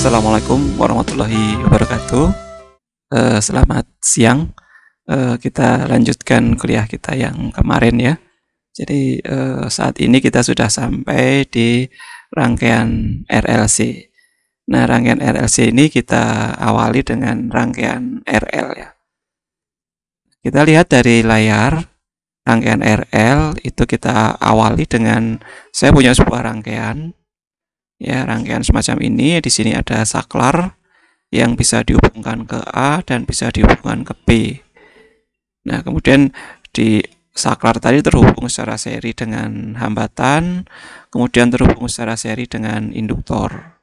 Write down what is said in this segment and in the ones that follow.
Assalamualaikum warahmatullahi wabarakatuh. Selamat siang. Kita lanjutkan kuliah kita yang kemarin ya. Jadi saat ini kita sudah sampai di rangkaian RLC. Nah, rangkaian RLC ini kita awali dengan rangkaian RL ya. Kita lihat dari layar rangkaian RL itu kita awali dengan saya punya sebuah rangkaian. Ya, rangkaian semacam ini. Di sini ada saklar yang bisa dihubungkan ke A dan bisa dihubungkan ke B. Nah, kemudian di saklar tadi terhubung secara seri dengan hambatan, kemudian terhubung secara seri dengan induktor.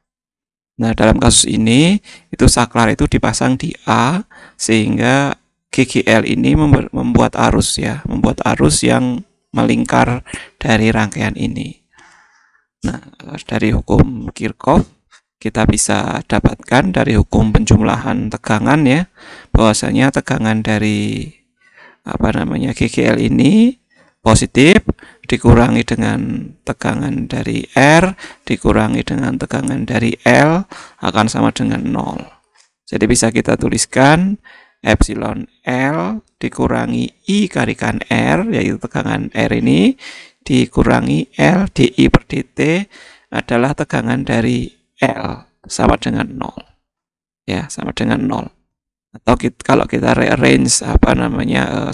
Nah, dalam kasus ini itu saklar itu dipasang di A sehingga GGL ini membuat arus ya, membuat arus yang melingkar dari rangkaian ini. Nah, dari hukum Kirchhoff kita bisa dapatkan dari hukum penjumlahan tegangan ya, bahwasanya tegangan dari GGL ini positif dikurangi dengan tegangan dari R dikurangi dengan tegangan dari L akan sama dengan 0. Jadi bisa kita tuliskan epsilon L dikurangi I kalikan R, yaitu tegangan R ini, dikurangi L dI per dt adalah tegangan dari L sama dengan 0 ya, sama dengan 0. Atau kalau kita rearrange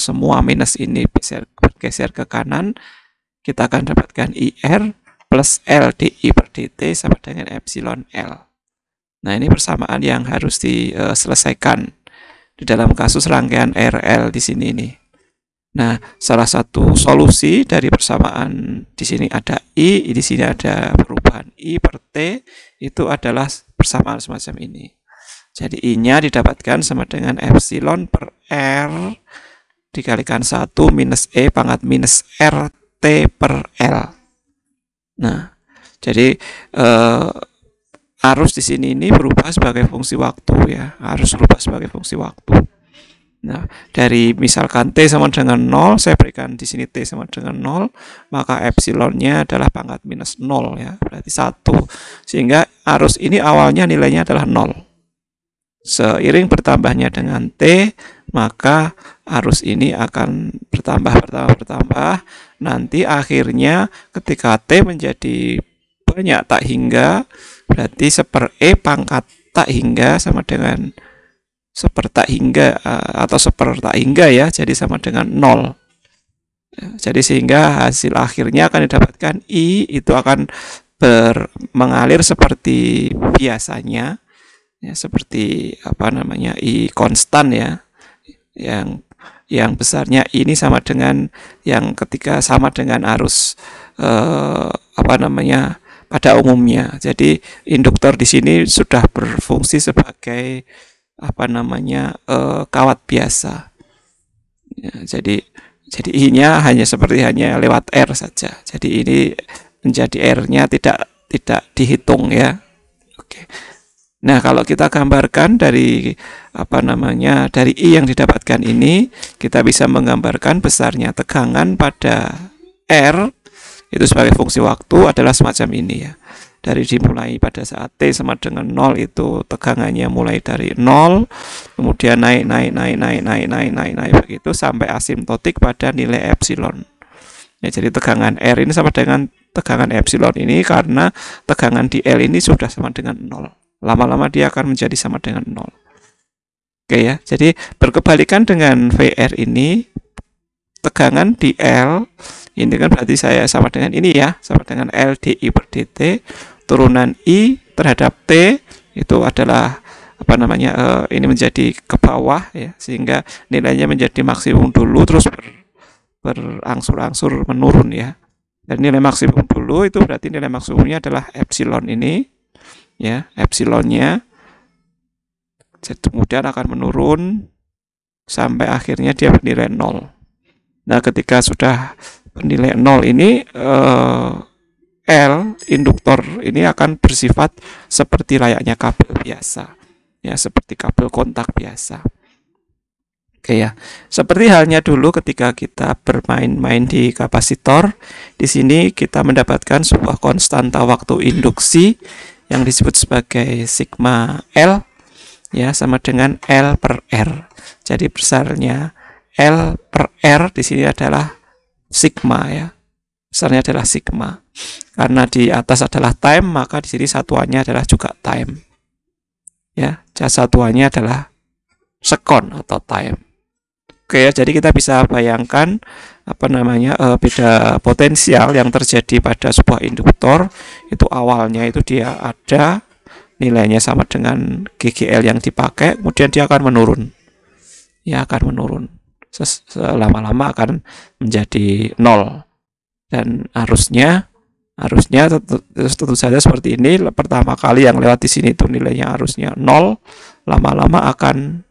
semua minus ini bergeser ke kanan, kita akan dapatkan IR plus L dI per dt sama dengan epsilon L. Nah, ini persamaan yang harus diselesaikan di dalam kasus rangkaian RL di sini nih. Nah, salah satu solusi dari persamaan di sini ada I, di sini ada perubahan I per T, itu adalah persamaan semacam ini. Jadi I-nya didapatkan sama dengan epsilon per R dikalikan 1 minus E pangkat minus RT per L. Nah, jadi arus di sini ini berubah sebagai fungsi waktu ya, arus berubah sebagai fungsi waktu. Nah, dari misalkan T sama dengan 0, saya berikan di sini T sama dengan 0, maka epsilonnya adalah pangkat minus 0 ya, berarti 1. Sehingga arus ini awalnya nilainya adalah 0. Seiring bertambahnya dengan T, maka arus ini akan bertambah. Nanti akhirnya ketika T menjadi banyak tak hingga, berarti seper E pangkat tak hingga sama dengan seper tak hingga atau seper tak hingga ya, jadi sama dengan 0. Jadi sehingga hasil akhirnya akan didapatkan I itu akan mengalir seperti biasanya ya, seperti I konstan ya, yang besarnya ini sama dengan yang ketika sama dengan arus pada umumnya. Jadi induktor di sini sudah berfungsi sebagai kawat biasa ya, jadi I-nya hanya lewat R saja. Jadi ini menjadi R-nya tidak dihitung ya. Oke. Nah, kalau kita gambarkan dari dari I yang didapatkan ini, kita bisa menggambarkan besarnya tegangan pada R itu sebagai fungsi waktu adalah semacam ini ya. Dari dimulai pada saat T sama dengan 0 itu tegangannya mulai dari 0, kemudian naik begitu sampai asimptotik pada nilai epsilon. Ya, jadi tegangan R ini sama dengan tegangan epsilon ini karena tegangan di L ini sudah sama dengan 0. Lama-lama dia akan menjadi sama dengan 0. Oke ya, jadi berkebalikan dengan VR ini, tegangan di L ini kan berarti saya sama dengan ini ya, sama dengan L dI per dt, turunan I terhadap T itu adalah ini menjadi ke bawah ya, sehingga nilainya menjadi maksimum dulu terus berangsur-angsur menurun ya. Dan nilai maksimum dulu itu berarti nilai maksimumnya adalah epsilon ini ya, epsilonnya. Jadi kemudian akan menurun sampai akhirnya dia bernilai 0. Nah, ketika sudah bernilai 0 ini L induktor ini akan bersifat seperti layaknya kabel biasa ya, seperti kabel kontak biasa. Oke ya, seperti halnya dulu ketika kita bermain-main di kapasitor, di sini kita mendapatkan sebuah konstanta waktu induksi yang disebut sebagai sigma L ya sama dengan L per R. Jadi besarnya L per R di sini adalah sigma ya. Besarnya adalah sigma. Karena di atas adalah time, maka di sini satuannya adalah juga time. Ya, satuannya adalah sekon atau time. Oke ya, jadi kita bisa bayangkan beda potensial yang terjadi pada sebuah induktor. Itu awalnya itu dia ada nilainya sama dengan GGL yang dipakai, kemudian dia akan menurun. Ya, akan menurun. Lama-lama akan menjadi 0. Dan arusnya tentu saja seperti ini. Pertama kali yang lewat di sini itu nilainya arusnya 0, lama-lama akan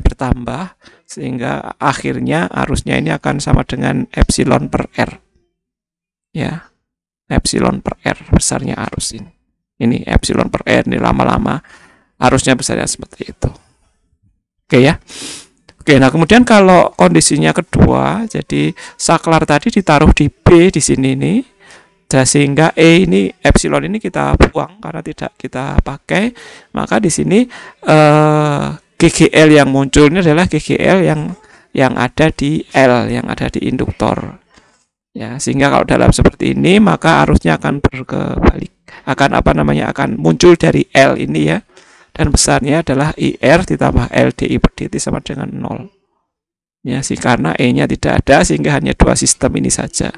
bertambah sehingga akhirnya arusnya ini akan sama dengan epsilon per R. Ya. Epsilon per R besarnya arus ini. Ini epsilon per R, ini lama-lama arusnya besarnya seperti itu. Oke ya. Oke, nah kemudian kalau kondisinya kedua, jadi saklar tadi ditaruh di B di sini nih, sehingga E ini epsilon ini kita buang karena tidak kita pakai, maka di sini GGL yang muncul ini adalah GGL yang ada di L, yang ada di induktor. Ya, sehingga kalau dalam seperti ini maka arusnya akan berkebalik, akan muncul dari L ini ya. Dan besarnya adalah IR ditambah LDI per dt sama dengan 0. Ya, karena E-nya tidak ada sehingga hanya dua sistem ini saja.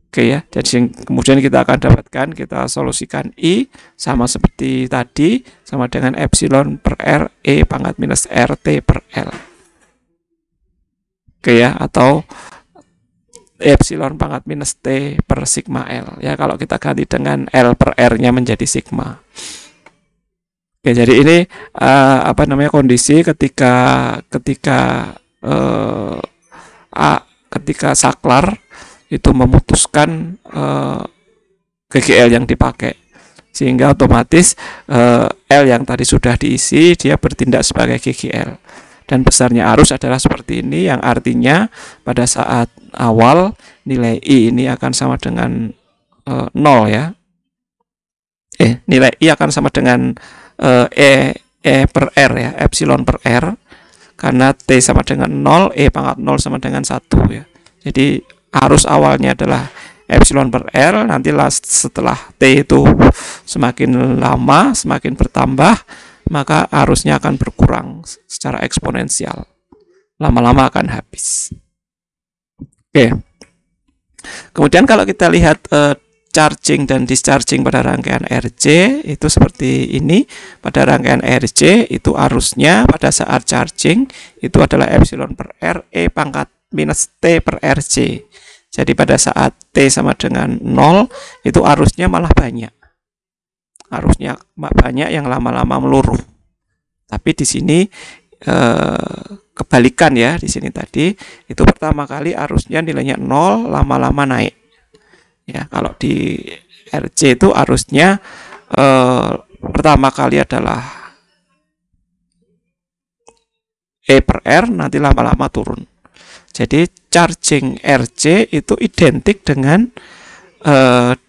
Oke ya, jadi kemudian kita akan dapatkan, kita solusikan I sama seperti tadi, sama dengan epsilon per R E pangkat minus RT per L. Oke ya, atau epsilon pangkat minus T per sigma L. Ya, kalau kita ganti dengan L per R-nya menjadi sigma. Oke, jadi ini kondisi ketika saklar itu memutuskan GGL yang dipakai, sehingga otomatis L yang tadi sudah diisi dia bertindak sebagai GGL, dan besarnya arus adalah seperti ini, yang artinya pada saat awal nilai I ini akan sama dengan 0 ya. Nilai I akan sama dengan E per R ya, epsilon per R, karena T sama dengan 0, E pangkat 0 sama dengan 1 ya. Jadi arus awalnya adalah epsilon per R, nanti setelah T itu semakin lama, semakin bertambah, maka arusnya akan berkurang secara eksponensial. Lama-lama akan habis. Oke. Kemudian kalau kita lihat charging dan discharging pada rangkaian RC itu seperti ini. Pada rangkaian RC itu arusnya pada saat charging itu adalah epsilon per R E pangkat minus T per RC. Jadi pada saat T sama dengan 0 itu arusnya malah banyak. Arusnya banyak yang lama-lama meluruh. Tapi di sini kebalikan ya, di sini tadi itu pertama kali arusnya nilainya 0, lama-lama naik. Ya, kalau di RC itu arusnya pertama kali adalah E per R, nanti lama-lama turun. Jadi charging RC itu identik dengan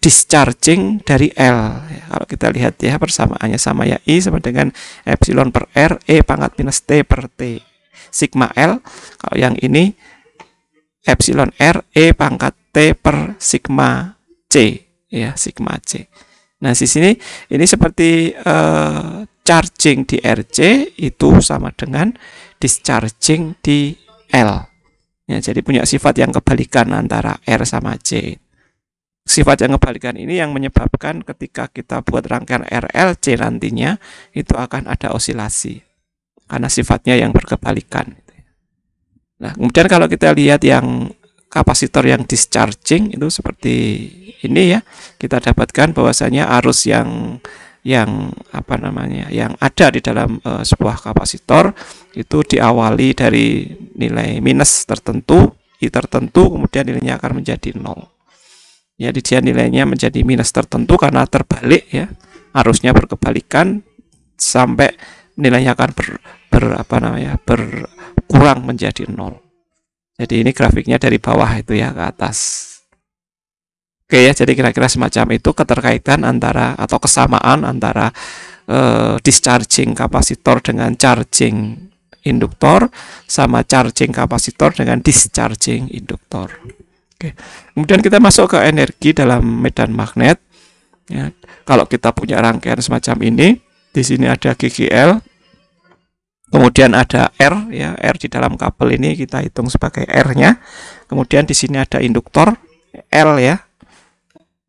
discharging dari L. Ya, kalau kita lihat ya persamaannya sama ya, I sama dengan epsilon per R E pangkat minus T per T sigma L. Kalau yang ini epsilon R E pangkat T per sigma C ya, sigma C. Nah, di sini ini seperti charging di RC itu sama dengan discharging di L. Ya, jadi punya sifat yang kebalikan antara R sama C. Sifat yang kebalikan ini yang menyebabkan ketika kita buat rangkaian RLC nantinya itu akan ada osilasi karena sifatnya yang berkebalikan. Nah, kemudian kalau kita lihat yang kapasitor yang discharging itu seperti ini ya, kita dapatkan bahwasanya arus yang ada di dalam sebuah kapasitor itu diawali dari nilai minus tertentu, I tertentu, kemudian nilainya akan menjadi 0. Ya, dia nilainya menjadi minus tertentu karena terbalik ya, arusnya berkebalikan sampai nilainya akan berkurang menjadi 0. Jadi ini grafiknya dari bawah itu ya ke atas. Oke ya, jadi kira-kira semacam itu keterkaitan antara atau kesamaan antara discharging kapasitor dengan charging induktor sama charging kapasitor dengan discharging induktor. Oke. Kemudian kita masuk ke energi dalam medan magnet. Ya, kalau kita punya rangkaian semacam ini, di sini ada GGL, kemudian ada R, ya, R di dalam kabel ini kita hitung sebagai R-nya. Kemudian di sini ada induktor L, ya,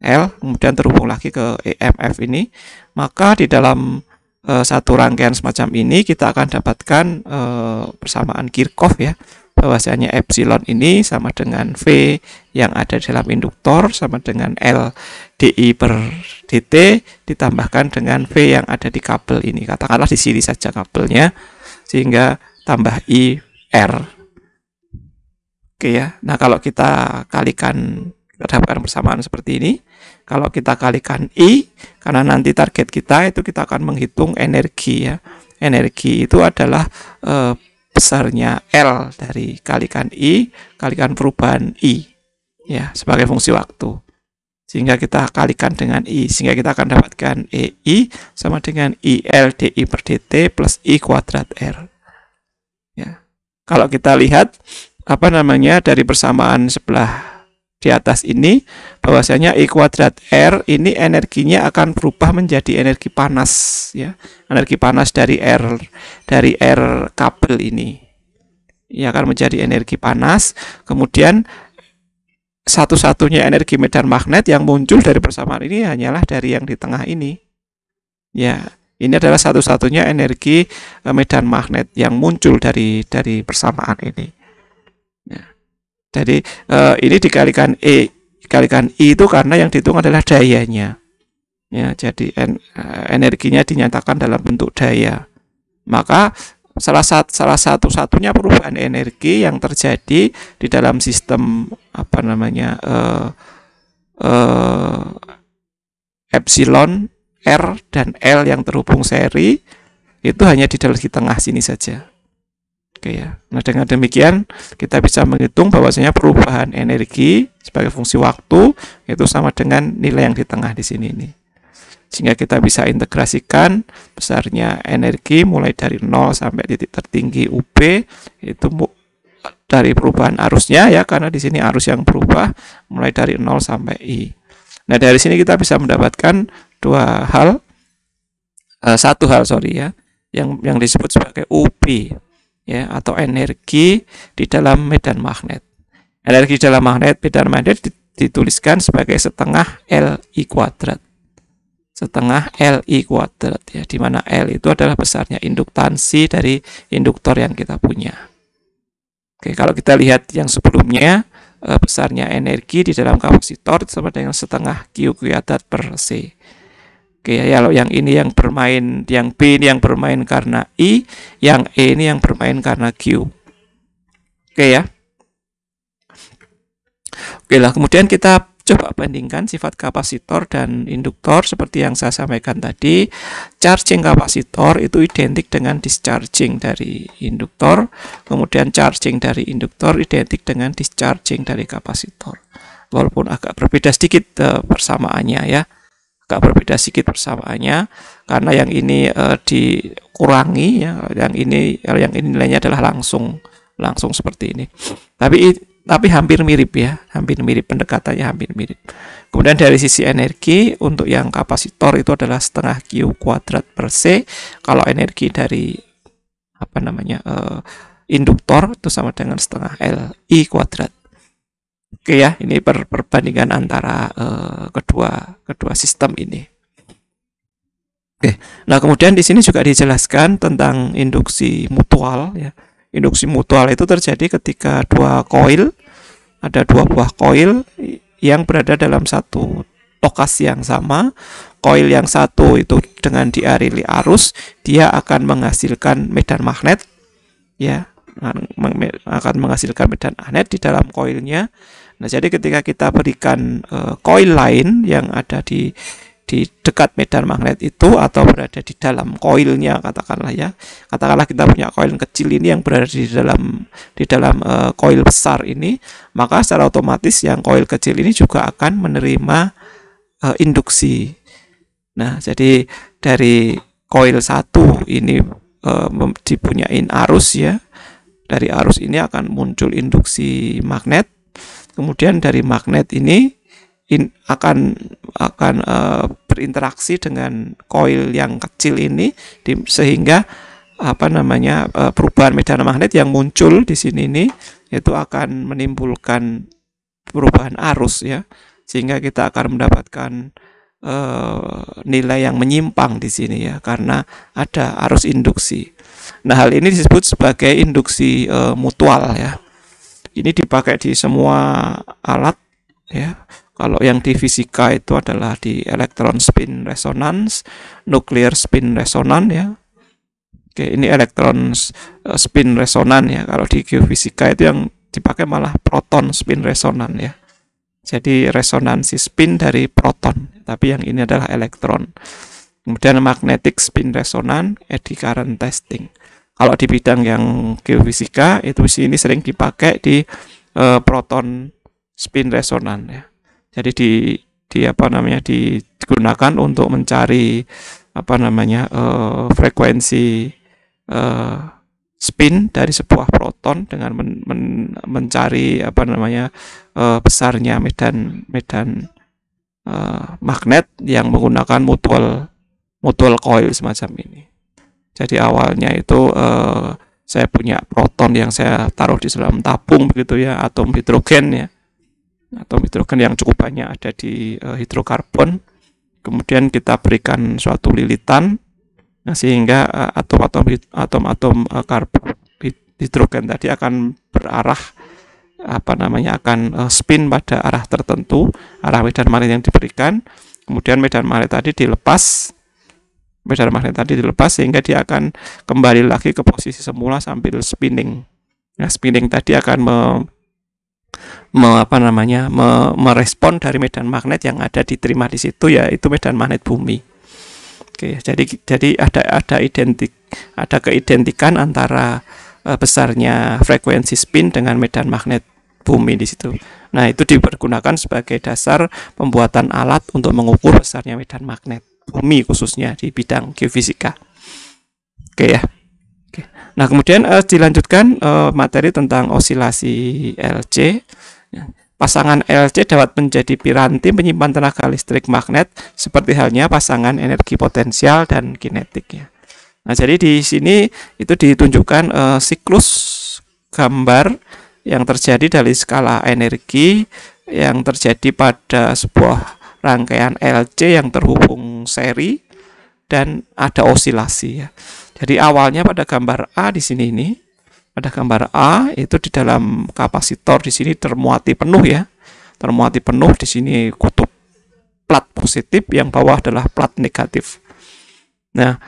L, kemudian terhubung lagi ke EMF ini. Maka di dalam satu rangkaian semacam ini kita akan dapatkan persamaan Kirchhoff, ya, bahwasanya epsilon ini sama dengan V yang ada di dalam induktor sama dengan L dI per dt ditambahkan dengan V yang ada di kabel ini. Katakanlah di sini saja kabelnya, sehingga tambah I R. Oke ya. Nah, kalau kita kalikan, kita dapatkan persamaan seperti ini. Kalau kita kalikan I, karena nanti target kita itu kita akan menghitung energi, ya. Energi itu adalah besarnya L dari kalikan I kalikan perubahan I, ya, sebagai fungsi waktu. Sehingga kita kalikan dengan I, sehingga kita akan dapatkan EI sama dengan IL dI per dt plus I kuadrat R. Ya. Kalau kita lihat dari persamaan sebelah di atas ini, bahwasanya I kuadrat R ini energinya akan berubah menjadi energi panas, ya. Energi panas dari R kabel ini. Ia akan menjadi energi panas. Kemudian satu-satunya energi medan magnet yang muncul dari persamaan ini hanyalah dari yang di tengah ini. Ya, ini adalah satu-satunya energi medan magnet yang muncul dari persamaan ini. Ya. Jadi ini dikalikan E, dikalikan I itu karena yang dihitung adalah dayanya. Ya, jadi energinya dinyatakan dalam bentuk daya. Maka salah satu-satunya perubahan energi yang terjadi di dalam sistem epsilon, R dan L yang terhubung seri itu hanya di tengah sini saja. Oke ya. Nah, dengan demikian kita bisa menghitung bahwasanya perubahan energi sebagai fungsi waktu itu sama dengan nilai yang di tengah di sini ini. Sehingga kita bisa integrasikan besarnya energi mulai dari 0 sampai titik tertinggi UB itu dari perubahan arusnya, ya, karena di sini arus yang berubah mulai dari 0 sampai I. Nah, dari sini kita bisa mendapatkan satu hal ya, yang disebut sebagai UB, ya, atau energi di dalam medan magnet. Energi dalam medan magnet dituliskan sebagai setengah Li kuadrat. Setengah Li kuadrat, ya, di mana L itu adalah besarnya induktansi dari induktor yang kita punya. Oke, kalau kita lihat yang sebelumnya, besarnya energi di dalam kapasitor sama dengan setengah Q kuadrat per C. Oke, ya, yang ini yang bermain, yang B ini yang bermain karena I, yang E ini yang bermain karena Q. Oke ya. Oke lah, kemudian kita coba bandingkan sifat kapasitor dan induktor seperti yang saya sampaikan tadi. Charging kapasitor itu identik dengan discharging dari induktor, kemudian charging dari induktor identik dengan discharging dari kapasitor. Walaupun agak berbeda sedikit persamaannya, ya. Agak berbeda sedikit persamaannya karena yang ini dikurangi, ya, yang ini nilainya adalah langsung seperti ini. Tapi hampir mirip, ya, hampir mirip, pendekatannya hampir mirip. Kemudian dari sisi energi untuk yang kapasitor itu adalah setengah Q kuadrat per C. Kalau energi dari induktor itu sama dengan setengah Li kuadrat. Oke ya, ini perbandingan antara kedua sistem ini. Oke, nah kemudian di sini juga dijelaskan tentang induksi mutual, ya. Induksi mutual itu terjadi ketika ada dua buah koil yang berada dalam satu lokasi yang sama. Koil yang satu itu dengan dialiri arus, dia akan menghasilkan medan magnet, ya, akan menghasilkan medan magnet di dalam koilnya. Nah, jadi ketika kita berikan koil lain yang ada di di dekat medan magnet itu atau berada di dalam koilnya, katakanlah ya. Katakanlah kita punya koil kecil ini yang berada di dalam koil besar ini, maka secara otomatis yang koil kecil ini juga akan menerima induksi. Nah, jadi dari koil 1 ini dipunyain arus ya. Dari arus ini akan muncul induksi magnet. Kemudian dari magnet ini akan berinteraksi dengan koil yang kecil ini sehingga perubahan medan magnet yang muncul di sini ini itu akan menimbulkan perubahan arus ya, sehingga kita akan mendapatkan nilai yang menyimpang di sini ya, karena ada arus induksi. Nah, hal ini disebut sebagai induksi mutual ya. Ini dipakai di semua alat ya. Kalau yang di fisika itu adalah di elektron spin resonance, nuclear spin resonance ya. Oke, ini elektron spin resonance ya. Kalau di geofisika itu yang dipakai malah proton spin resonance ya. Jadi resonansi spin dari proton, tapi yang ini adalah elektron. Kemudian magnetic spin resonance, eddy current testing. Kalau di bidang yang geofisika itu sini sering dipakai di proton spin resonance ya. Jadi digunakan untuk mencari frekuensi spin dari sebuah proton dengan mencari besarnya medan magnet yang menggunakan mutual coil semacam ini. Jadi awalnya itu saya punya proton yang saya taruh di dalam tabung begitu ya, atom hidrogen ya. Atom hidrogen yang cukup banyak ada di hidrokarbon. Kemudian kita berikan suatu lilitan sehingga atom-atom hidrogen tadi akan berarah akan spin pada arah tertentu, arah medan magnet yang diberikan. Kemudian medan magnet tadi dilepas sehingga dia akan kembali lagi ke posisi semula sambil spinning. Nah, spinning tadi akan merespon dari medan magnet yang diterima di situ, yaitu medan magnet bumi. Oke, jadi ada keidentikan antara besarnya frekuensi spin dengan medan magnet bumi di situ. Nah, itu dipergunakan sebagai dasar pembuatan alat untuk mengukur besarnya medan magnet bumi, khususnya di bidang geofisika. Oke ya. Oke. Nah, kemudian dilanjutkan materi tentang osilasi LC. Pasangan LC dapat menjadi piranti menyimpan tenaga listrik magnet seperti halnya pasangan energi potensial dan kinetik ya. Nah, jadi di sini itu ditunjukkan siklus gambar yang terjadi dari skala energi yang terjadi pada sebuah rangkaian LC yang terhubung seri dan ada osilasi ya. Jadi awalnya pada gambar A di sini ini, pada gambar A itu di dalam kapasitor di sini termuati penuh ya. Termuati penuh di sini kutub plat positif, yang bawah adalah plat negatif. Nah,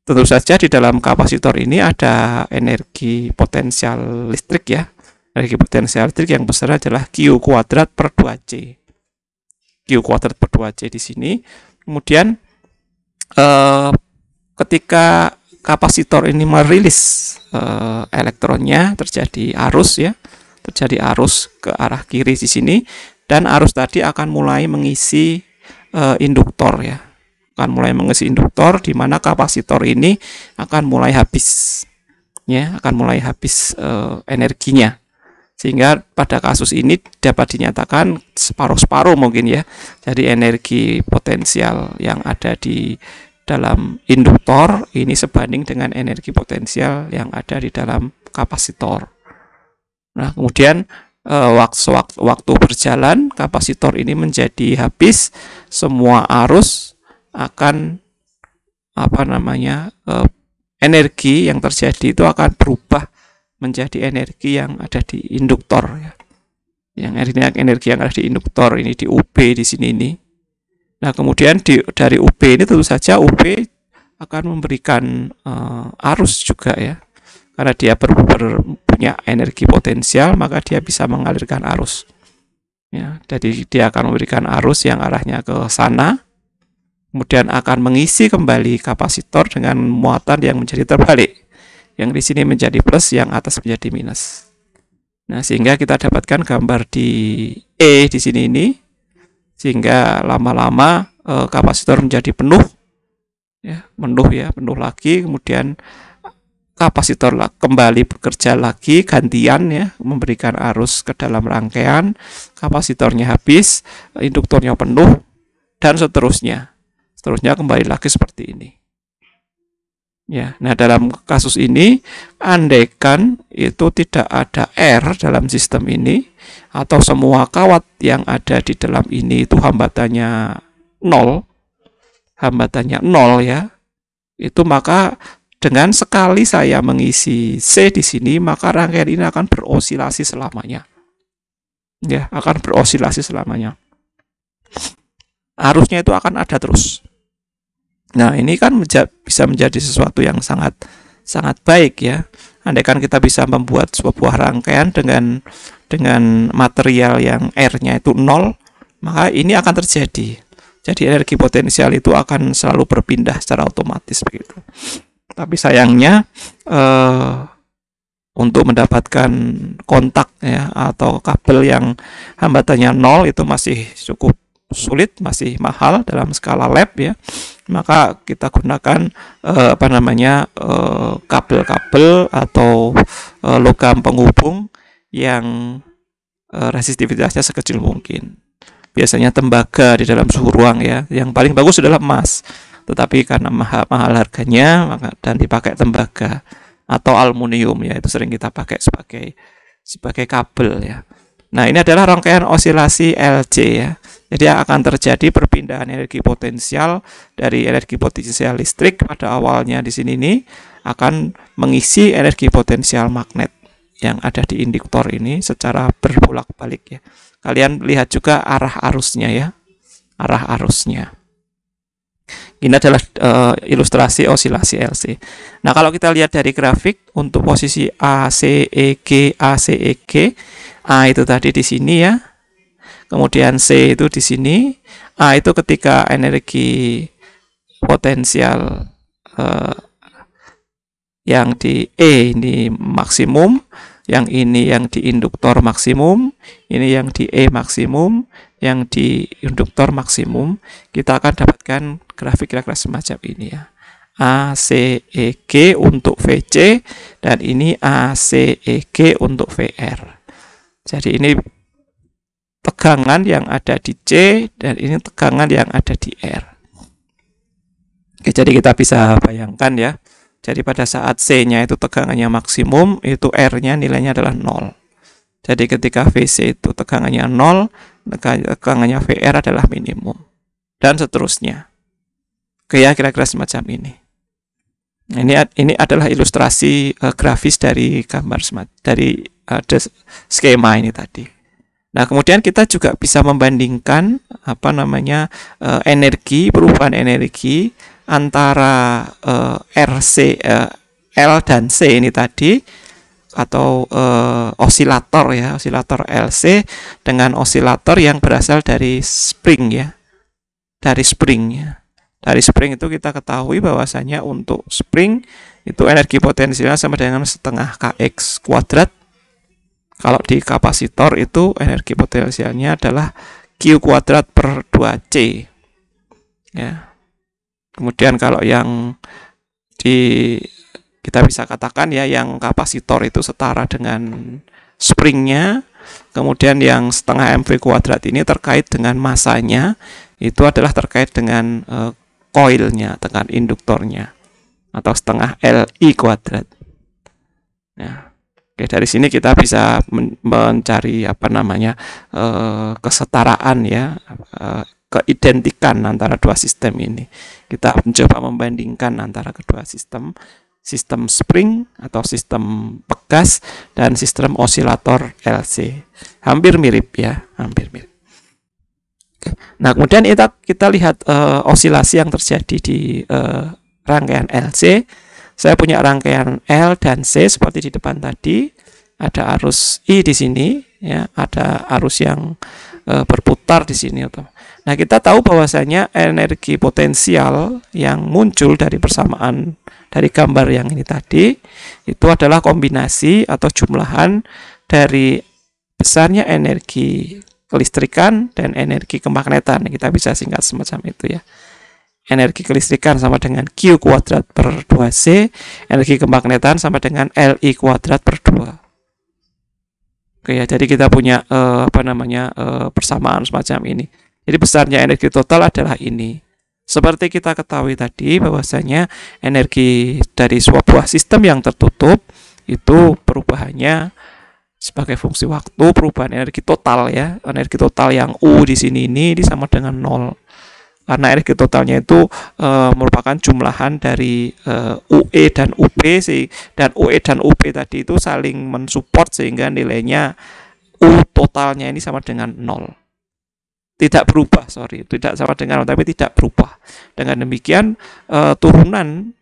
tentu saja di dalam kapasitor ini ada energi potensial listrik ya. Energi potensial listrik yang besar adalah Q kuadrat per 2C. Q kuadrat per 2C di sini. Kemudian ketika kapasitor ini merilis elektronnya, terjadi arus ya. Terjadi arus ke arah kiri di sini, dan arus tadi akan mulai mengisi induktor ya. Akan mulai mengisi induktor, di mana kapasitor ini akan mulai habis ya, akan mulai habis energinya, sehingga pada kasus ini dapat dinyatakan separuh-separuh mungkin ya. Jadi energi potensial yang ada di dalam induktor ini sebanding dengan energi potensial yang ada di dalam kapasitor. Nah, kemudian waktu berjalan kapasitor ini menjadi habis, semua arus akan energi yang terjadi itu akan berubah menjadi energi yang ada di induktor ya. Yang energi yang ada di induktor ini di UB di sini ini. Nah, kemudian dari UB ini tentu saja UB akan memberikan arus juga ya. Karena dia punya energi potensial, maka dia bisa mengalirkan arus. Ya, jadi dia akan memberikan arus yang arahnya ke sana. kemudian akan mengisi kembali kapasitor dengan muatan yang menjadi terbalik. Yang di sini menjadi plus, yang atas menjadi minus. Nah, sehingga kita dapatkan gambar di E di sini ini, sehingga lama-lama kapasitor menjadi penuh, ya, penuh lagi, kemudian kapasitor kembali bekerja lagi, gantian ya, memberikan arus ke dalam rangkaian, kapasitornya habis, induktornya penuh, dan seterusnya. Seterusnya kembali lagi seperti ini. Ya, nah dalam kasus ini, andaikan itu tidak ada R dalam sistem ini, atau semua kawat yang ada di dalam ini itu hambatannya 0 ya, itu maka dengan sekali saya mengisi C di sini, maka rangkaian ini akan berosilasi selamanya. Ya, akan berosilasi selamanya. Arusnya itu akan ada terus. Nah, ini kan bisa menjadi sesuatu yang sangat baik ya. Andaikan kita bisa membuat sebuah rangkaian dengan material yang R-nya itu 0, maka ini akan terjadi. Jadi energi potensial itu akan selalu berpindah secara otomatis begitu. Tapi sayangnya untuk mendapatkan kontak ya atau kabel yang hambatannya 0 itu masih cukup sulit, masih mahal dalam skala lab ya. Maka kita gunakan kabel-kabel atau logam penghubung yang resistivitasnya sekecil mungkin. Biasanya tembaga di dalam suhu ruang ya. Yang paling bagus adalah emas. Tetapi karena mahal harganya, maka dan dipakai tembaga atau aluminium ya, itu sering kita pakai sebagai kabel ya. Nah, ini adalah rangkaian osilasi LC ya. Jadi akan terjadi perpindahan energi potensial dari energi potensial listrik pada awalnya di sini nih akan mengisi energi potensial magnet yang ada di induktor ini secara berbolak-balik ya. Kalian lihat juga arah arusnya ya. Arah arusnya. Ini adalah ilustrasi osilasi LC. Nah, kalau kita lihat dari grafik untuk posisi ACEG, A itu tadi di sini ya. Kemudian C itu di sini. A itu ketika energi potensial yang di E ini maksimum, yang ini yang di induktor maksimum, ini yang di E maksimum, yang di induktor maksimum, kita akan dapatkan grafik kira-kira semacam ini ya. ACEG untuk VC dan ini ACEG untuk VR. Jadi ini tegangan yang ada di C dan ini tegangan yang ada di R. Oke, jadi kita bisa bayangkan ya. Jadi pada saat C-nya itu tegangannya maksimum, itu R-nya nilainya adalah 0. Jadi ketika VC itu tegangannya 0, tegangannya VR adalah minimum. Dan seterusnya. Oke ya, kira-kira semacam ini. Ini adalah ilustrasi grafis dari gambar dari skema ini tadi. Nah, kemudian kita juga bisa membandingkan perubahan energi antara L dan C ini tadi, atau osilator ya, osilator LC dengan osilator yang berasal dari spring ya. Dari spring ya. Dari spring itu kita ketahui bahwasanya untuk spring itu energi potensialnya sama dengan setengah kx kuadrat. Kalau di kapasitor itu energi potensialnya adalah Q kuadrat per 2C. Ya. Kemudian kalau yang kita bisa katakan ya, yang kapasitor itu setara dengan springnya. Kemudian yang setengah mv kuadrat ini terkait dengan masanya, itu adalah terkait dengan koilnya, dengan induktornya, atau setengah Li kuadrat. Ya. Oke, dari sini kita bisa mencari kesetaraan ya, keidentikan antara dua sistem ini. Kita mencoba membandingkan antara kedua sistem spring atau sistem pegas dan sistem osilator LC. Hampir mirip ya, hampir mirip. Nah, kemudian kita lihat osilasi yang terjadi di rangkaian LC. Saya punya rangkaian L dan C seperti di depan tadi. Ada arus I di sini, ya, ada arus yang berputar di sini. Nah, kita tahu bahwasanya energi potensial yang muncul dari persamaan dari gambar yang ini tadi itu adalah kombinasi atau jumlahan dari besarnya energi kelistrikan dan energi kemagnetan. Kita bisa singkat semacam itu ya. Energi kelistrikan sama dengan Q kuadrat per 2C, energi kemagnetan sama dengan Li kuadrat per 2. Oke ya, jadi kita punya persamaan semacam ini. Jadi besarnya energi total adalah ini. Seperti kita ketahui tadi bahwasanya energi dari sebuah sistem yang tertutup itu perubahannya sebagai fungsi waktu, perubahan energi total ya. Energi total yang U di sini ini sama dengan 0. Karena energi totalnya itu merupakan jumlahan dari UE dan UB dan UE dan UB tadi itu saling mensupport sehingga nilainya U totalnya ini sama dengan 0. Tidak berubah, tidak sama dengan 0 tapi tidak berubah. Dengan demikian turunan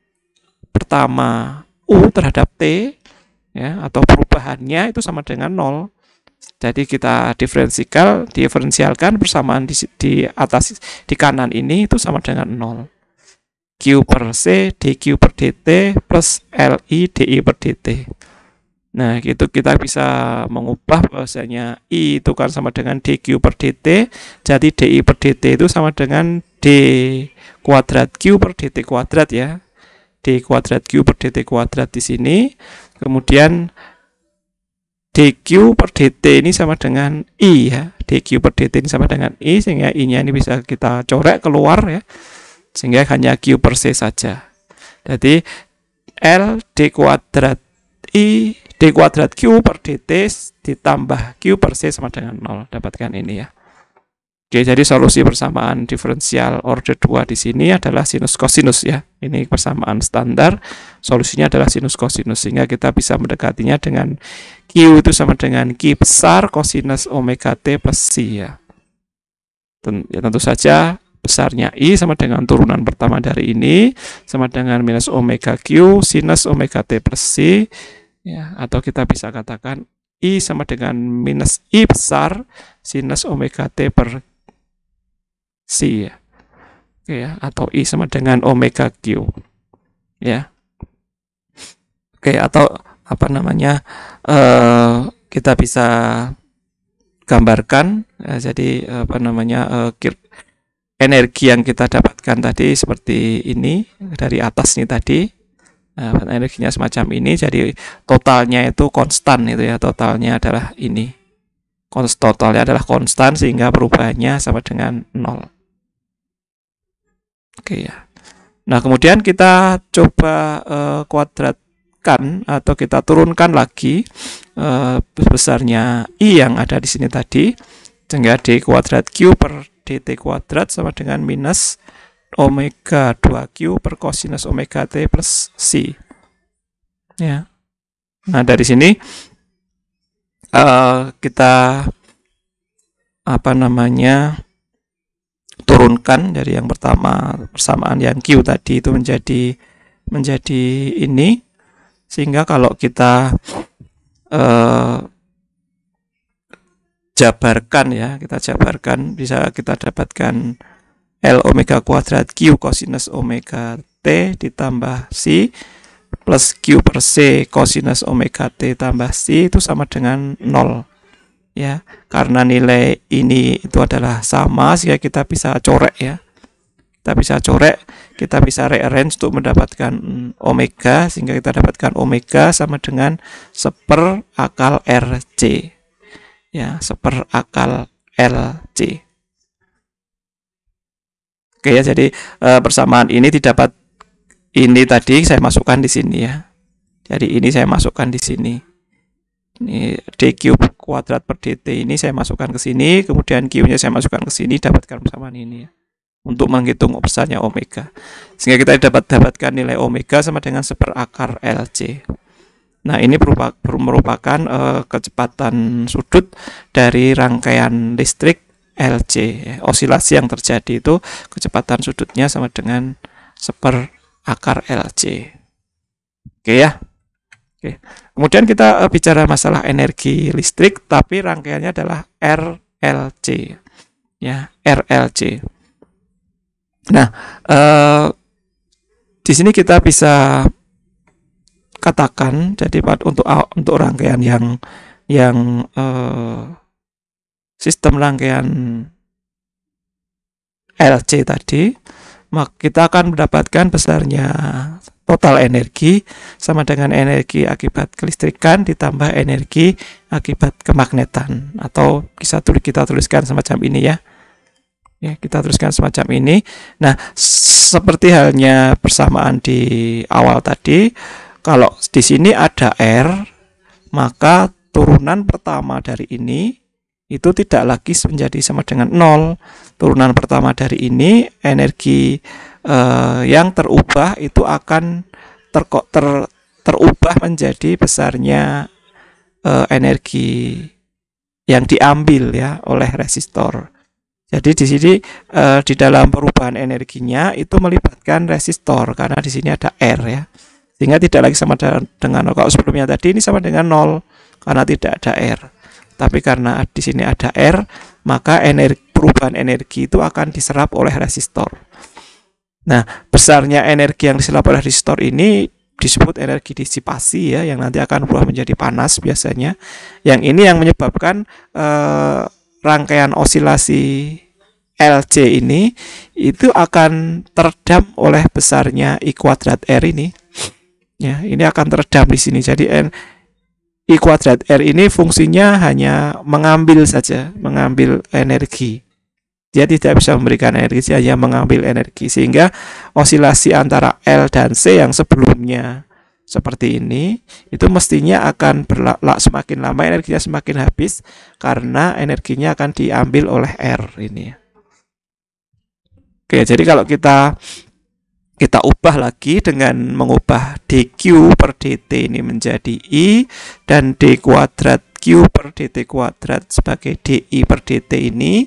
pertama U terhadap T ya, atau perubahannya itu sama dengan 0. Jadi kita diferensialkan persamaan di atas di kanan ini itu sama dengan 0. Q per C dQ per dt plus Li di per dt. Nah, gitu kita bisa mengubah bahwasanya I itu kan sama dengan dQ per dt. Jadi di per dt itu sama dengan d kuadrat Q per dt kuadrat ya. D kuadrat Q per dt kuadrat di sini. Kemudian dQ per dt ini sama dengan I ya. dQ per dt ini sama dengan I, sehingga I-nya ini bisa kita coret keluar ya. Sehingga hanya Q per C saja. Jadi L d kuadrat I d kuadrat Q per dt ditambah Q per C sama dengan 0. Dapatkan ini ya. Oke, jadi solusi persamaan diferensial order 2 di sini adalah sinus kosinus ya. Ini persamaan standar, solusinya adalah sinus kosinus, sehingga kita bisa mendekatinya dengan Q itu sama dengan Q besar kosinus omega T plus C ya. Tentu saja besarnya I sama dengan turunan pertama dari ini sama dengan minus omega Q sinus omega T plus C ya, atau kita bisa katakan I sama dengan minus I besar sinus omega T per C ya. Oke ya, atau I sama dengan omega Q ya. Oke, atau kita bisa gambarkan jadi energi yang kita dapatkan tadi seperti ini dari atas nih tadi. Energinya semacam ini, jadi totalnya itu konstan itu ya, totalnya adalah ini. Totalnya adalah konstan sehingga perubahannya sama dengan 0. Oke ya. Nah, kemudian kita coba kuadratkan atau kita turunkan lagi besarnya I yang ada di sini tadi, sehingga d kuadrat Q per dt kuadrat sama dengan minus omega 2Q per kosinus omega T plus C. Ya. Nah, dari sini kita turunkan dari yang pertama persamaan yang Q tadi itu menjadi ini, sehingga kalau kita jabarkan ya, bisa kita dapatkan L omega kuadrat Q kosinus omega T ditambah C plus Q per C kosinus omega T tambah C itu sama dengan 0 ya, karena nilai ini itu adalah sama sehingga kita bisa coret ya, kita bisa rearrange untuk mendapatkan omega, sehingga kita dapatkan omega sama dengan 1/akal RC ya, 1/akal LC. Oke ya, jadi persamaan ini didapat, ini tadi saya masukkan di sini ya. Jadi ini saya masukkan di sini. Ini dQ kuadrat per dt ini saya masukkan ke sini, kemudian Q-nya saya masukkan ke sini, dapatkan persamaan ini ya. Untuk menghitung besarnya omega. Sehingga kita dapatkan nilai omega sama dengan 1/akar LC. Nah, ini merupakan kecepatan sudut dari rangkaian listrik LC ya. Osilasi yang terjadi itu kecepatan sudutnya sama dengan 1/akar LC. Oke ya. Oke. Kemudian kita bicara masalah energi listrik, tapi rangkaiannya adalah RLC. ya, RLC. Nah, di sini kita bisa katakan, jadi untuk rangkaian yang sistem rangkaian LC tadi, maka kita akan mendapatkan besarnya total energi sama dengan energi akibat kelistrikan ditambah energi akibat kemagnetan, atau kita tuliskan semacam ini ya. Ya, kita tuliskan semacam ini. Nah, seperti halnya persamaan di awal tadi, kalau di sini ada R, maka turunan pertama dari ini itu tidak lagi menjadi sama dengan 0. Turunan pertama dari ini, energi yang terubah itu akan terubah menjadi besarnya energi yang diambil ya oleh resistor. Jadi di sini di dalam perubahan energinya itu melibatkan resistor karena di sini ada R ya. Sehingga tidak lagi sama dengan 0. Kalau sebelumnya tadi ini sama dengan 0 karena tidak ada R. Tapi karena di sini ada R, maka perubahan energi itu akan diserap oleh resistor. Nah, besarnya energi yang diserap oleh resistor ini disebut energi disipasi ya, yang nanti akan berubah menjadi panas biasanya. Yang ini yang menyebabkan rangkaian osilasi LC ini itu akan teredam oleh besarnya I kuadrat R ini. Ya, ini akan teredam di sini. Jadi I kuadrat R ini fungsinya hanya mengambil saja, mengambil energi. Dia tidak bisa memberikan energi, hanya mengambil energi, sehingga osilasi antara L dan C yang sebelumnya seperti ini itu mestinya akan semakin lama energinya semakin habis karena energinya akan diambil oleh R ini. Oke, jadi kalau kita ubah lagi dengan mengubah dQ per dt ini menjadi I, dan d kuadrat Q per dt kuadrat sebagai di per dt ini,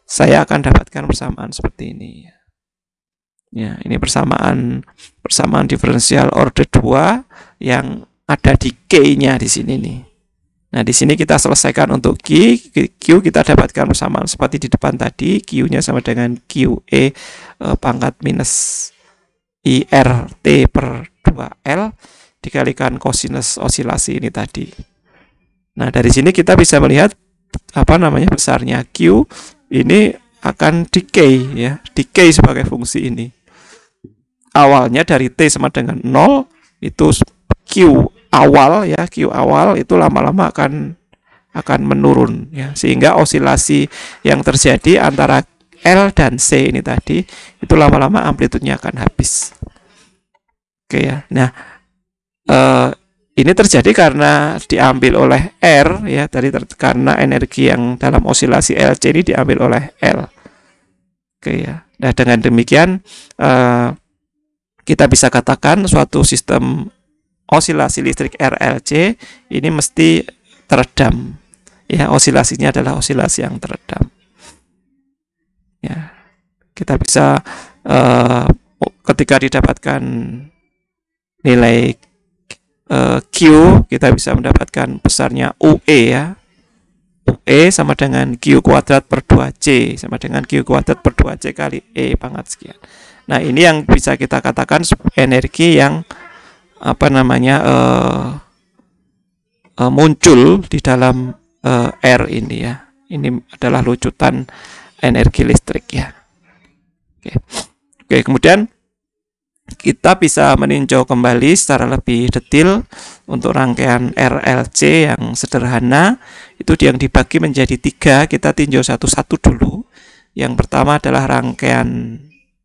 saya akan dapatkan persamaan seperti ini. Ya, ini persamaan diferensial order 2 yang ada di K-nya di sini nih. Nah, di sini kita selesaikan untuk Q, kita dapatkan persamaan seperti di depan tadi, Q-nya sama dengan QE pangkat minus IRT per 2L dikalikan kosinus osilasi ini tadi. Nah, dari sini kita bisa melihat besarnya Q ini akan decay ya, decay sebagai fungsi ini. Awalnya dari T sama dengan 0, itu Q awal ya, Q awal itu lama-lama akan menurun ya, sehingga osilasi yang terjadi antara L dan C ini tadi itu lama-lama amplitudenya akan habis. Oke ya. Nah, ini terjadi karena diambil oleh R ya, karena energi yang dalam osilasi LC ini diambil oleh L. Oke ya. Nah, dengan demikian kita bisa katakan suatu sistem osilasi listrik RLC ini mesti teredam. Ya, osilasinya adalah osilasi yang teredam. Ya, kita bisa ketika didapatkan nilai Q, kita bisa mendapatkan besarnya UE ya. UE sama dengan Q kuadrat per 2C sama dengan Q kuadrat per 2C kali E pangkat sekian. Nah, ini yang bisa kita katakan energi yang muncul di dalam R ini ya. Ini adalah lucutan energi listrik ya. Oke, kemudian kita bisa meninjau kembali secara lebih detail untuk rangkaian RLC yang sederhana. Itu yang dibagi menjadi 3. Kita tinjau satu-satu dulu. Yang pertama adalah rangkaian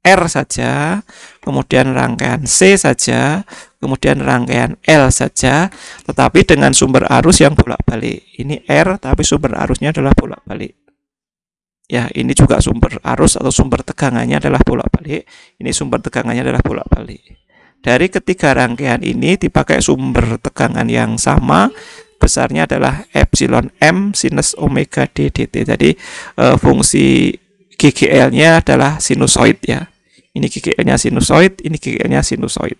R saja, kemudian rangkaian C saja, kemudian rangkaian L saja, tetapi dengan sumber arus yang bolak-balik. Ini R, tapi sumber arusnya adalah bolak-balik. Ya, ini juga sumber arus atau sumber tegangannya adalah bolak-balik. Ini sumber tegangannya adalah bolak-balik. Dari ketiga rangkaian ini dipakai sumber tegangan yang sama, besarnya adalah epsilon m sinus omega d dt. Jadi fungsi GGL-nya adalah sinusoid ya. Ini GGL-nya sinusoid, ini GGL-nya sinusoid.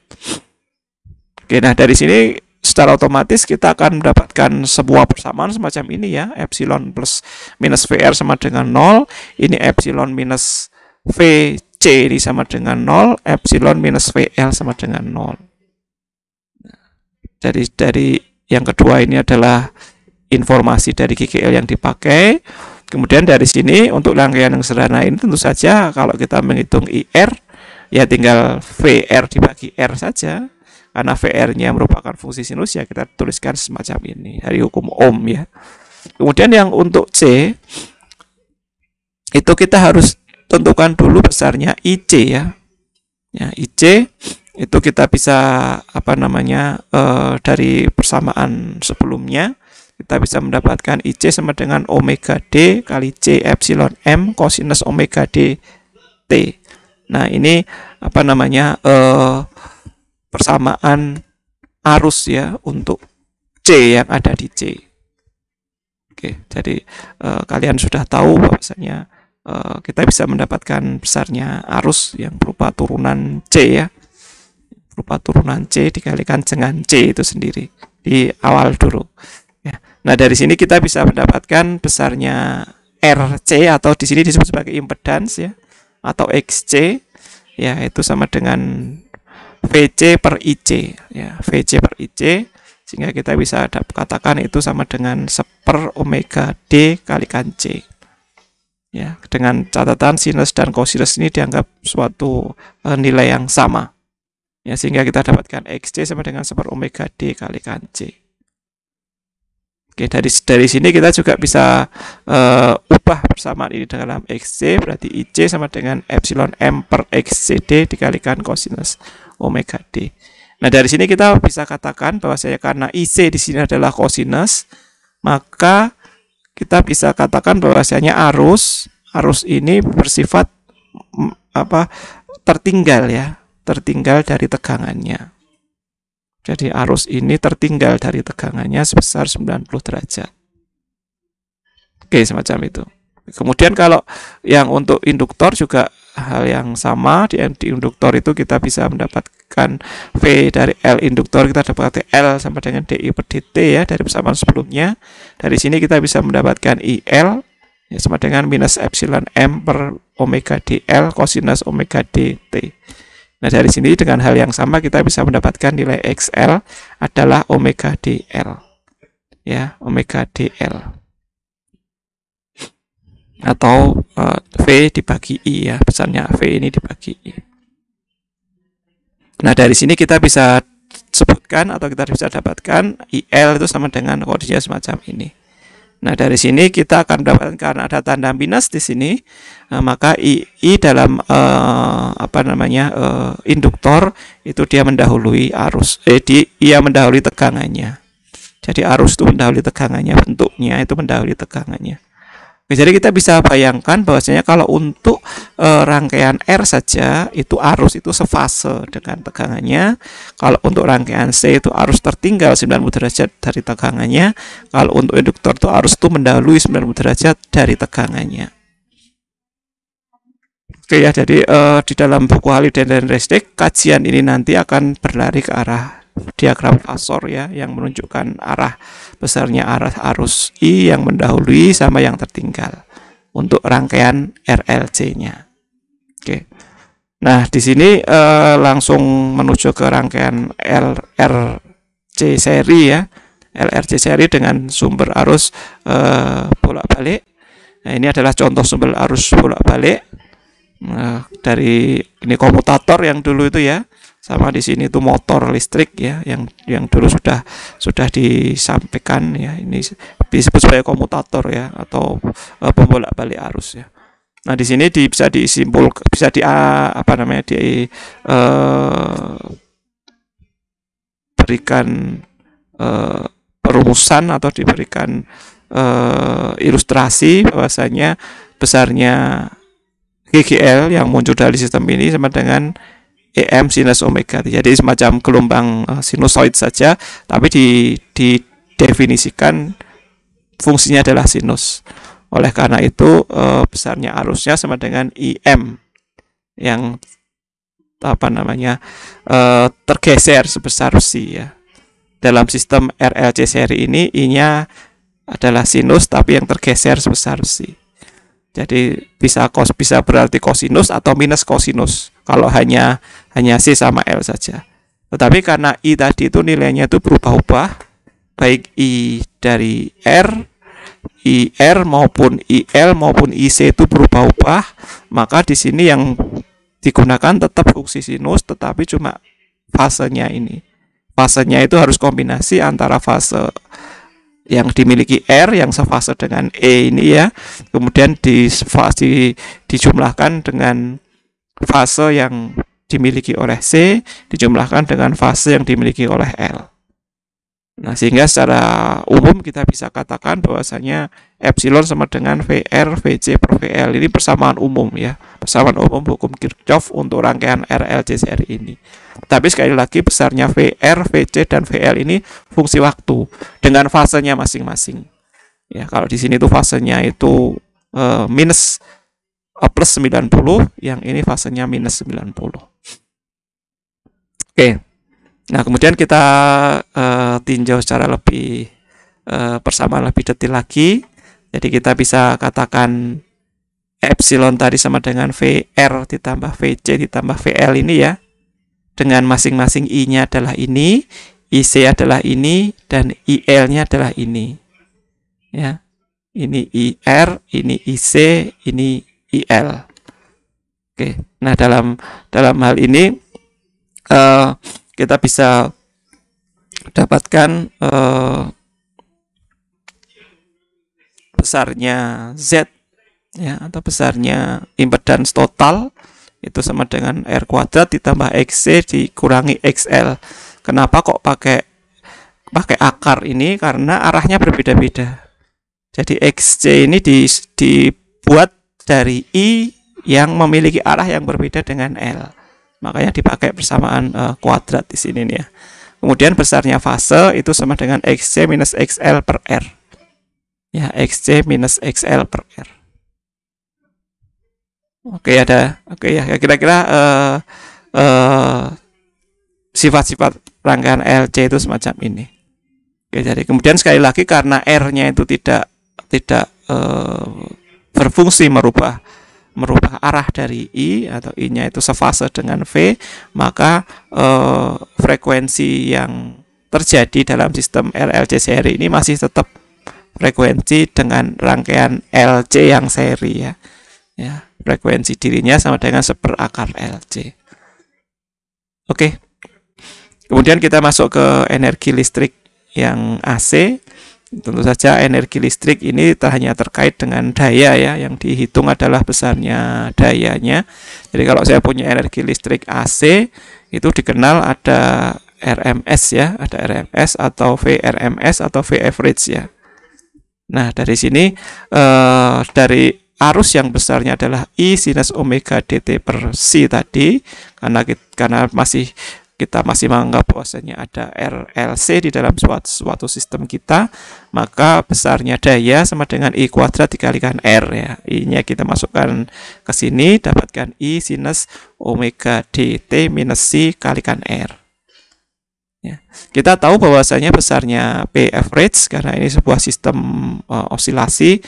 Oke, nah dari sini secara otomatis kita akan mendapatkan sebuah persamaan semacam ini ya. Epsilon plus minus VR sama dengan 0. Ini epsilon minus VC ini sama dengan 0. Epsilon minus VL sama dengan 0. Jadi dari yang kedua ini adalah informasi dari GGL yang dipakai. Kemudian dari sini untuk rangkaian yang sederhana ini tentu saja kalau kita menghitung IR ya tinggal VR dibagi R saja. Karena VR-nya merupakan fungsi sinus ya kita tuliskan semacam ini dari hukum Ohm ya. Kemudian yang untuk C itu kita harus tentukan dulu besarnya IC ya. Ya IC itu kita bisa dari persamaan sebelumnya kita bisa mendapatkan IC sama dengan omega D kali C epsilon M kosinus omega D T. Nah ini persamaan arus ya untuk C yang ada di C. Oke, jadi kalian sudah tahu bahwasanya kita bisa mendapatkan besarnya arus yang berupa turunan C ya, berupa turunan C dikalikan dengan C itu sendiri di awal dulu. Ya. Nah dari sini kita bisa mendapatkan besarnya RC atau di sini disebut sebagai impedans ya, atau XC ya itu sama dengan VC per IC ya, VC per IC, sehingga kita bisa katakan itu sama dengan 1/, omega D kalikan C ya, dengan catatan sinus dan kosinus ini dianggap suatu nilai yang sama ya, sehingga kita dapatkan XC sama dengan 1/, omega D kalikan C. Oke, dari sini kita juga bisa ubah persamaan ini dalam XC, berarti IC sama dengan epsilon M per XCD dikalikan kosinus omega D. Nah, dari sini kita bisa katakan bahwa karena IC di sini adalah kosinus, maka kita bisa katakan bahwasanya arus ini bersifat tertinggal ya, tertinggal dari tegangannya. Jadi arus ini tertinggal dari tegangannya sebesar 90 derajat. Oke, semacam itu. Kemudian kalau yang untuk induktor juga hal yang sama. Di induktor itu kita bisa mendapatkan V dari L induktor, kita dapatkan L sama dengan DI per DT ya dari persamaan sebelumnya. Dari sini kita bisa mendapatkan IL ya, sama dengan minus epsilon M per omega DL kosinus omega DT. Nah dari sini dengan hal yang sama kita bisa mendapatkan nilai XL adalah omega DL ya, omega DL atau V dibagi I ya, besarnya V ini dibagi I. Nah dari sini kita bisa sebutkan atau kita bisa dapatkan IL itu sama dengan kondisinya semacam ini. Nah dari sini kita akan mendapatkan karena ada tanda minus di sini, maka I dalam induktor itu dia mendahului arus, dia mendahului tegangannya. Jadi arus itu mendahului tegangannya, bentuknya itu mendahului tegangannya. Jadi kita bisa bayangkan bahwasanya kalau untuk rangkaian R saja itu arus itu sefase dengan tegangannya. Kalau untuk rangkaian C itu arus tertinggal 90 derajat dari tegangannya. Kalau untuk induktor itu arus itu mendahului 90 derajat dari tegangannya. Oke ya, jadi di dalam buku Halliday dan Resnick kajian ini nanti akan berlari ke arah diagram fasor ya, yang menunjukkan arah besarnya arus I yang mendahului sama yang tertinggal untuk rangkaian RLC-nya. Oke. Nah, di sini langsung menuju ke rangkaian LRC seri ya. LRC seri dengan sumber arus bolak-balik. Nah, ini adalah contoh sumber arus bolak-balik. Dari ini komutator yang dulu itu ya. Sama di sini itu motor listrik ya, yang dulu sudah disampaikan ya, ini disebut sebagai komutator ya, atau pembolak-balik arus ya. Nah di sini bisa disimpulkan, bisa berikan perumusan atau diberikan ilustrasi bahwasanya besarnya GGL yang muncul dari sistem ini sama dengan EM sinus omega. Jadi semacam gelombang sinusoid saja, tapi didefinisikan fungsinya adalah sinus. Oleh karena itu besarnya arusnya sama dengan IM yang tergeser sebesar C ya. dalam sistem RLC seri ini I-nya adalah sinus tapi yang tergeser sebesar psi. Jadi bisa berarti kosinus atau minus kosinus kalau hanya C sama L saja. Tetapi karena I tadi itu nilainya itu berubah-ubah, baik I dari R, IR maupun IL maupun IC itu berubah-ubah, maka di sini yang digunakan tetap fungsi sinus tetapi cuma fasenya ini. Fasenya itu harus kombinasi antara fase yang dimiliki R yang sefase dengan E ini ya, kemudian dijumlahkan dengan fase yang dimiliki oleh C, dijumlahkan dengan fase yang dimiliki oleh L. Nah, sehingga secara umum kita bisa katakan bahwasanya epsilon sama dengan VR VC per VL. Ini persamaan umum ya, persamaan umum hukum Kirchhoff untuk rangkaian RLC seri ini. Tapi sekali lagi besarnya VR, VC dan VL ini fungsi waktu dengan fasenya masing-masing. Ya, kalau di sini tuh fasenya itu minus plus 90, yang ini fasenya minus 90. Oke. Nah, kemudian kita tinjau secara lebih persamaan lebih detail lagi. Jadi kita bisa katakan epsilon tadi sama dengan VR ditambah VC ditambah VL ini ya. Dengan masing-masing I-nya adalah ini, IC adalah ini, dan IL-nya adalah ini. Ya. Ini IR, ini IC, ini IL. Oke. Nah, dalam hal ini kita bisa dapatkan besarnya Z ya, atau besarnya impedans total itu sama dengan R kuadrat ditambah XC dikurangi XL. Kenapa kok pakai akar ini? Karena arahnya berbeda-beda. Jadi XC ini dibuat dari I yang memiliki arah yang berbeda dengan L. Makanya dipakai persamaan kuadrat di sini nih ya. Kemudian besarnya fase itu sama dengan XC minus XL per R. Ya, XC minus XL per R. Oke ya, kira-kira sifat-sifat rangkaian LC itu semacam ini. Oke, jadi kemudian sekali lagi karena R-nya itu tidak berfungsi merubah arah dari I atau I-nya itu sefase dengan V, maka frekuensi yang terjadi dalam sistem RLC seri ini masih tetap frekuensi dengan rangkaian LC yang seri ya. Ya, frekuensi dirinya sama dengan seperakar LC. Oke. Kemudian kita masuk ke energi listrik yang AC. Tentu saja energi listrik ini hanya terkait dengan daya ya, yang dihitung adalah besarnya dayanya. Jadi kalau saya punya energi listrik AC itu dikenal ada RMS ya, ada RMS atau VRMS atau V average ya. Nah, dari sini dari arus yang besarnya adalah I sinus omega dt per C tadi, karena kita masih menganggap bahwasanya ada RLC di dalam suatu sistem kita, maka besarnya daya sama dengan I kuadrat dikalikan R ya. I-nya kita masukkan ke sini, dapatkan I sinus omega dt minus C kalikan R. Ya. Kita tahu bahwasanya besarnya P average karena ini sebuah sistem osilasi,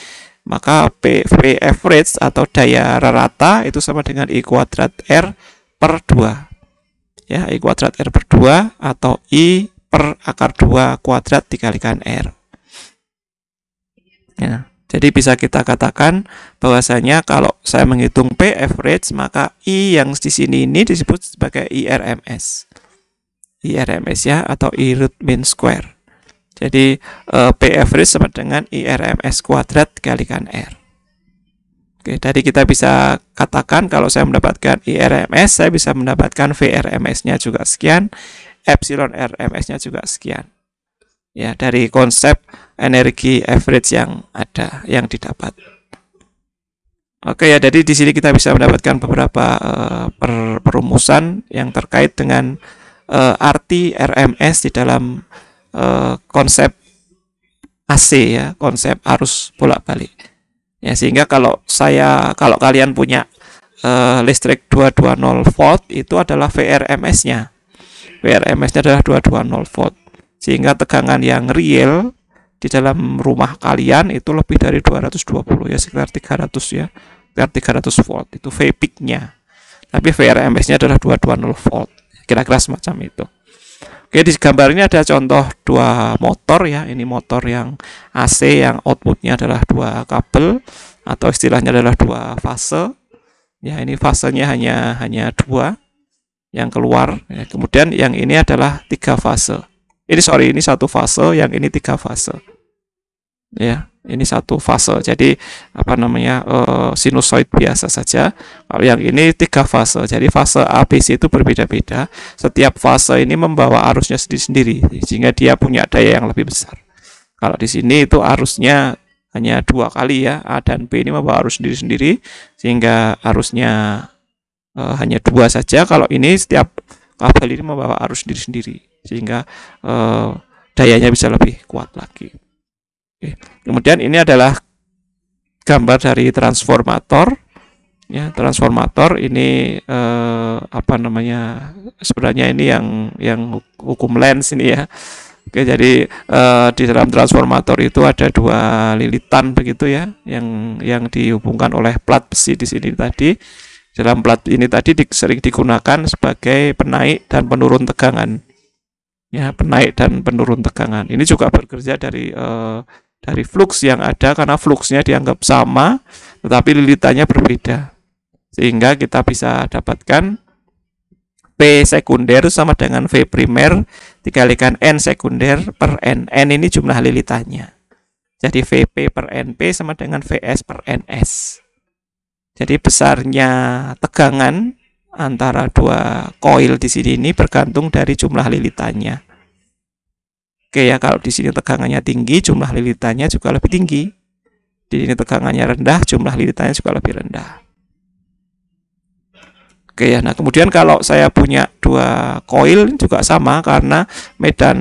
maka V average atau daya rata itu sama dengan I kuadrat R per 2. Ya, I kuadrat R per 2 atau I per akar 2 kuadrat dikalikan R. Ya, jadi bisa kita katakan bahwasanya kalau saya menghitung P average, maka I yang di sini ini disebut sebagai IRMS. IRMS ya, atau I root mean square. Jadi P average sama dengan IRMS kuadrat dikalikan R. Oke, tadi kita bisa katakan kalau saya mendapatkan IRMS, saya bisa mendapatkan VRMS-nya juga sekian, epsilon RMS-nya juga sekian. Ya, dari konsep energi average yang ada, yang didapat. Oke ya, jadi di sini kita bisa mendapatkan beberapa perumusan yang terkait dengan arti RMS di dalam konsep AC ya, konsep arus bolak-balik. Ya, sehingga kalau kalian punya listrik 220 volt itu adalah VRMS-nya. VRMS-nya adalah 220 volt. sehingga tegangan yang real di dalam rumah kalian itu lebih dari 220 ya, sekitar 300 ya, sekitar 300 volt itu V peak-nya. Tapi VRMS-nya adalah 220 volt, kira-kira semacam itu. Oke, di gambar ini ada contoh dua motor ya. Ini motor yang AC yang outputnya adalah dua kabel atau istilahnya adalah dua fase. Ya, ini fasenya hanya dua yang keluar. Ya, kemudian yang ini adalah tiga fase. Ini satu fase, yang ini tiga fase. Ya, ini satu fase. Jadi sinusoid biasa saja. Kalau yang ini tiga fase. Jadi fase ABC itu berbeda-beda. Setiap fase ini membawa arusnya sendiri-sendiri, sehingga dia punya daya yang lebih besar. Kalau di sini itu arusnya hanya dua kali ya, A dan B ini membawa arus sendiri-sendiri, sehingga arusnya hanya dua saja. Kalau ini setiap kabel ini membawa arus sendiri-sendiri, sehingga dayanya bisa lebih kuat lagi. Oke. Kemudian ini adalah gambar dari transformator. Ya, transformator ini sebenarnya ini yang hukum Lenz ini ya. Oke, jadi di dalam transformator itu ada dua lilitan begitu ya, yang dihubungkan oleh plat besi di sini tadi. Dalam plat ini tadi sering digunakan sebagai penaik dan penurun tegangan. Ya, penaik dan penurun tegangan. Ini juga bekerja dari flux yang ada, karena fluxnya dianggap sama, tetapi lilitannya berbeda. Sehingga kita bisa dapatkan P sekunder sama dengan V primer dikalikan N sekunder per N. N ini jumlah lilitannya. Jadi VP per NP sama dengan VS per NS. Jadi besarnya tegangan antara dua koil di sini ini bergantung dari jumlah lilitannya. Oke ya, kalau di sini tegangannya tinggi, jumlah lilitannya juga lebih tinggi. Di sini tegangannya rendah, jumlah lilitannya juga lebih rendah. Oke ya, nah kemudian kalau saya punya dua koil juga sama, karena medan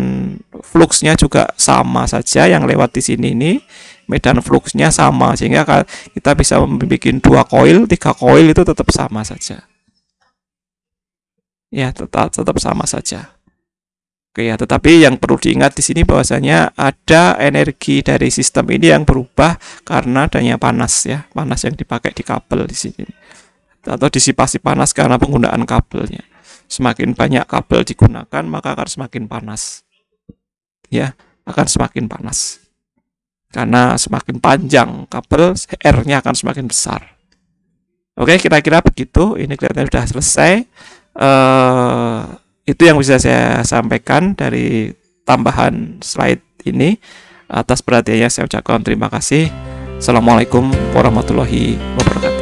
fluxnya juga sama saja, yang lewat di sini ini medan fluxnya sama, sehingga kita bisa membuat dua koil, tiga koil itu tetap sama saja. Ya, tetap sama saja. Oke ya, tetapi yang perlu diingat di sini bahwasanya ada energi dari sistem ini yang berubah karena adanya panas ya, panas yang dipakai di kabel di sini, atau disipasi panas karena penggunaan kabelnya. Semakin banyak kabel digunakan, maka akan semakin panas. Ya, akan semakin panas. Karena semakin panjang kabel, R-nya akan semakin besar. Oke, kira-kira begitu. Ini kelihatannya sudah selesai. Itu yang bisa saya sampaikan dari tambahan slide ini. Atas perhatiannya saya ucapkan terima kasih. Assalamualaikum warahmatullahi wabarakatuh.